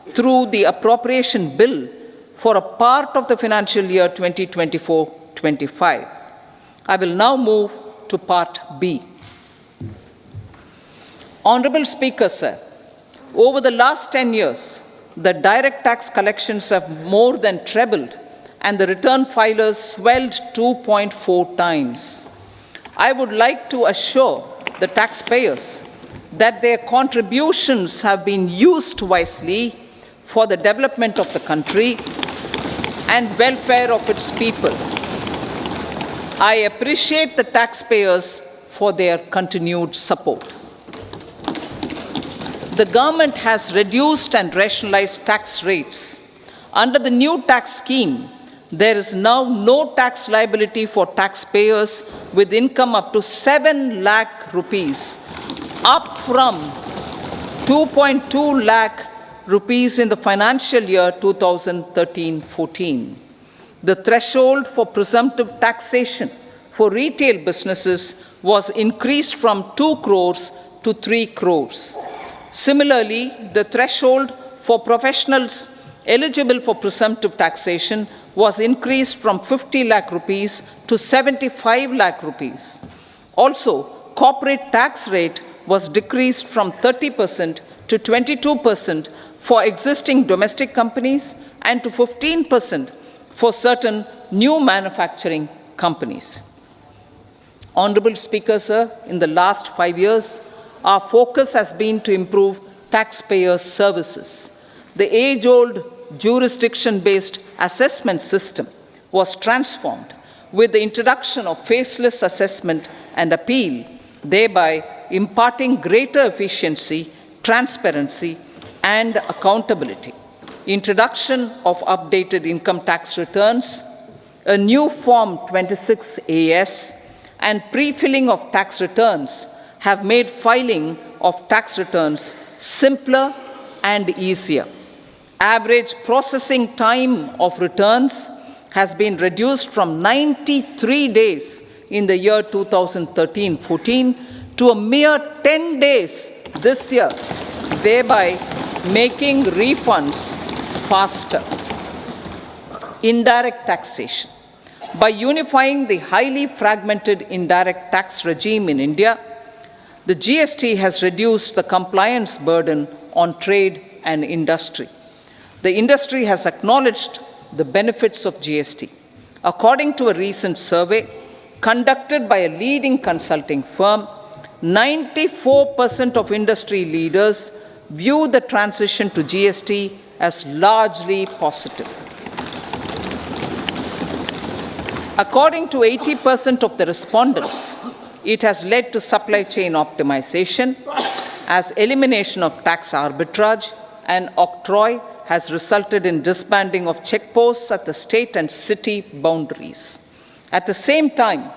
through the appropriation bill for a part of the financial year 2024-25. I will now move to part B. Honorable Speaker, sir, over the last 10 years, the direct tax collections have more than trebled and the return filers swelled 2.4 times. I would like to assure the taxpayers that their contributions have been used wisely for the development of the country and welfare of its people. I appreciate the taxpayers for their continued support. The government has reduced and rationalized tax rates. Under the new tax scheme, there is now no tax liability for taxpayers with income up to 7 lakh rupees, up from 2.2 lakh rupees in the financial year 2013-14. The threshold for presumptive taxation for retail businesses was increased from 2 crores to 3 crores. Similarly, the threshold for professionals eligible for presumptive taxation was increased from 50 lakh rupees to 75 lakh rupees. Also, corporate tax rate was decreased from 30% to 22% for existing domestic companies and to 15% for certain new manufacturing companies. Honorable Speaker, sir, in the last 5 years, our focus has been to improve taxpayer services. The age-old jurisdiction-based assessment system was transformed with the introduction of faceless assessment and appeal, thereby imparting greater efficiency, transparency, and accountability. Introduction of updated income tax returns, a new Form 26AS, and pre-filling of tax returns have made filing of tax returns simpler and easier. Average processing time of returns has been reduced from 93 days in the year 2013-14 to a mere 10 days this year, thereby making refunds faster. Indirect taxation. By unifying the highly fragmented indirect tax regime in India, the GST has reduced the compliance burden on trade and industry. The industry has acknowledged the benefits of GST. According to a recent survey conducted by a leading consulting firm, 94% of industry leaders view the transition to GST as largely positive. According to 80% of the respondents, it has led to supply chain optimization, as elimination of tax arbitrage and octroi has resulted in disbanding of checkposts at the state and city boundaries. At the same time,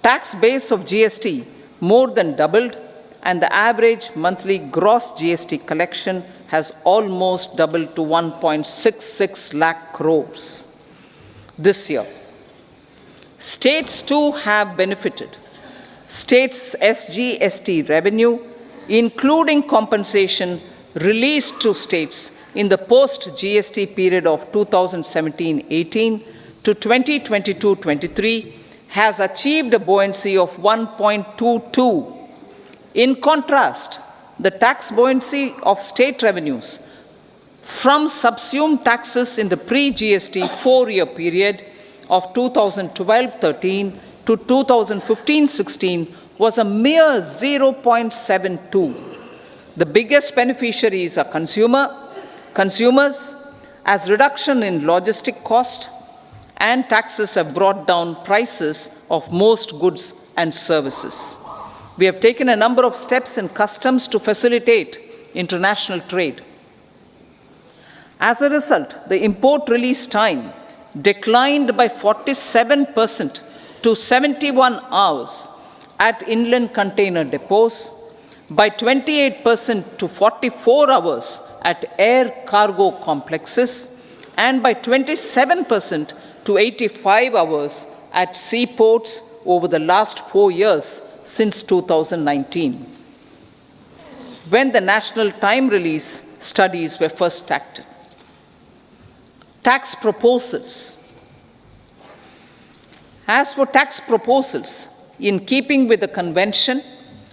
tax base of GST more than doubled, and the average monthly gross GST collection has almost doubled to 1.66 lakh crores this year. States too have benefited. States' SGST revenue, including compensation released to states in the post-GST period of 2017-18 to 2022-23, has achieved a buoyancy of 1.22. In contrast, the tax buoyancy of state revenues from subsumed taxes in the pre-GST 4-year period of 2012-13 to 2015-16 was a mere 0.72. The biggest beneficiaries are consumers, as reduction in logistic cost and taxes have brought down prices of most goods and services. We have taken a number of steps in customs to facilitate international trade. As a result, the import release time declined by 47% to 71 hours at inland container depots, by 28% to 44 hours at air cargo complexes, and by 27% to 85 hours at seaports over the last 4 years since 2019. When the national time release studies were first acted. Tax proposals. As for tax proposals, in keeping with the convention,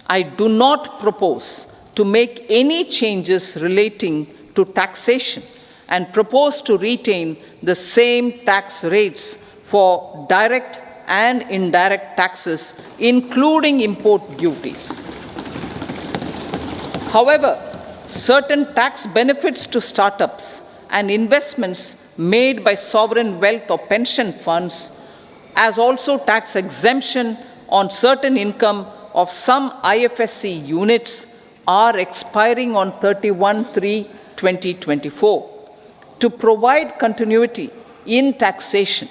I do not propose to make any changes relating to taxation and propose to retain the same tax rates for direct and indirect taxes, including import duties. However, certain tax benefits to startups and investments made by sovereign wealth or pension funds, as also tax exemption on certain income of some IFSC units, are expiring on 31/3/2024. To provide continuity in taxation,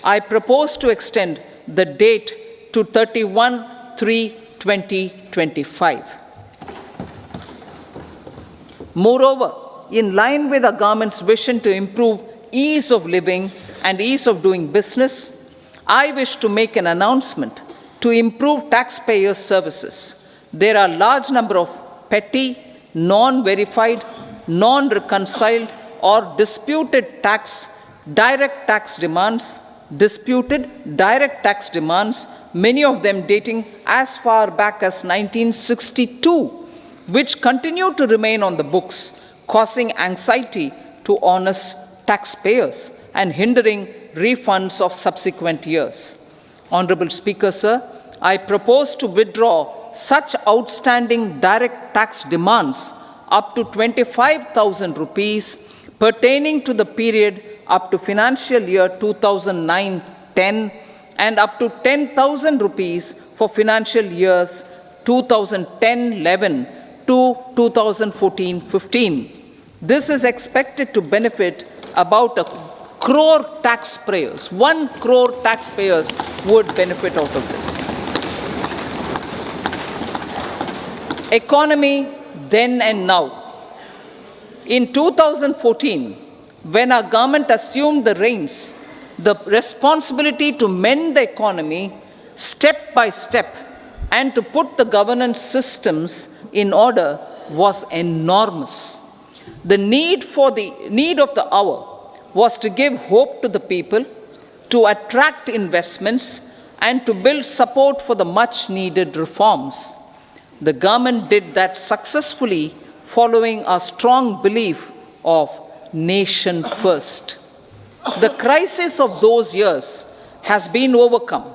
I propose to extend the date to 31/3/2025. Moreover, in line with our government's vision to improve ease of living and ease of doing business, I wish to make an announcement to improve taxpayers' services. There are a large number of petty, non-verified, non-reconciled, or disputed direct tax demands, many of them dating as far back as 1962, which continue to remain on the books, causing anxiety to honest taxpayers and hindering refunds of subsequent years. Honorable Speaker, sir, I propose to withdraw such outstanding direct tax demands up to 25,000 rupees pertaining to the period up to financial year 2009-10 and up to 10,000 rupees for financial years 2010-11 to 2014-15. This is expected to benefit about 1 crore taxpayers. 1 crore taxpayers would benefit out of this. Economy then and now. In 2014, when our government assumed the reins, the responsibility to mend the economy step by step and to put the governance systems in order was enormous. The need of the hour was to give hope to the people, to attract investments, and to build support for the much-needed reforms. The government did that successfully, following a strong belief of nation first. The crisis of those years has been overcome,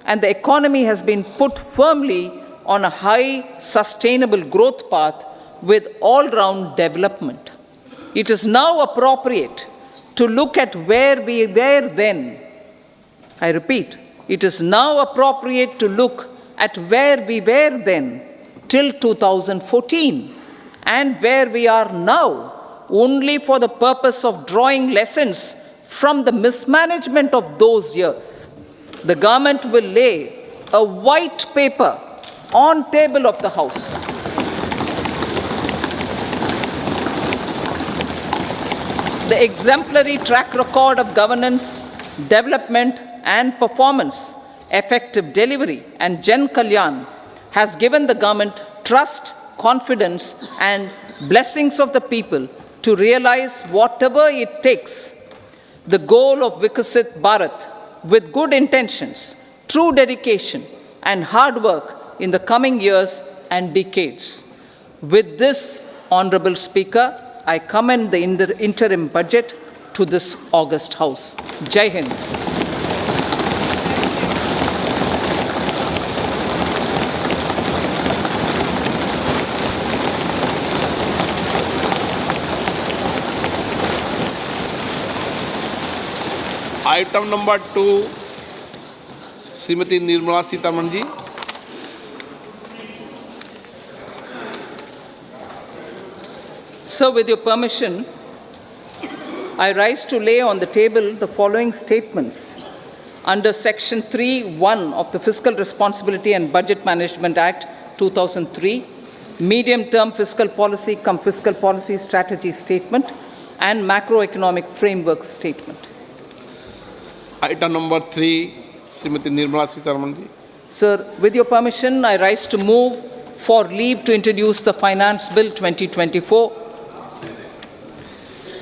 and the economy has been put firmly on a high, sustainable growth path with all-round development. It is now appropriate to look at where we were then. I repeat, it is now appropriate to look at where we were then till 2014 and where we are now, only for the purpose of drawing lessons from the mismanagement of those years. The government will lay a white paper on table of the House. The exemplary track record of governance, development, and performance, effective delivery, and Jan Kalyan has given the government trust, confidence, and blessings of the people to realize whatever it takes, the goal of Vikasit Bharat, with good intentions, true dedication, and hard work in the coming years and decades. With this, Honorable Speaker, I commend the interim budget to this august House. Jai Hind. Item number 2, Srimati Nirmala Sitharaman ji. So, with your permission, I rise to lay on the table the following statements under Section 3(1) of the Fiscal Responsibility and Budget Management Act 2003, Medium-Term Fiscal Policy cum Fiscal Policy Strategy Statement, and Macroeconomic Framework Statement. Item number 3, Srimati Nirmala Sitharaman ji. Sir, with your permission, I rise to move for leave to introduce the Finance Bill 2024.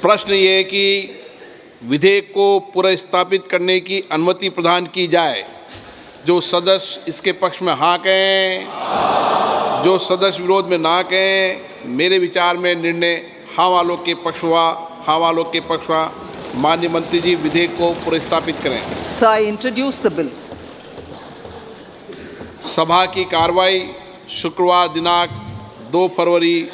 प्रश्न ये है कि विधेयक को पुनर्स्थापित करने की अनुमति प्रदान की जाए। जो सदस्य इसके पक्ष में हाँ कहें, जो सदस्य विरोध में ना कहें। मेरे विचार में निर्णय हाँ वालों के पक्ष हुआ। हाँ वालों के पक्ष हुआ। माननीय मंत्री जी विधेयक को पुनर्स्थापित करें। Sir, I introduce the bill. सभा की कार्रवाई शुक्रवार दिनांक 2 फरवरी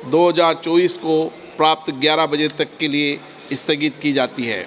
2024 को प्राप्त 11 बजे तक के लिए स्थगित की जाती है।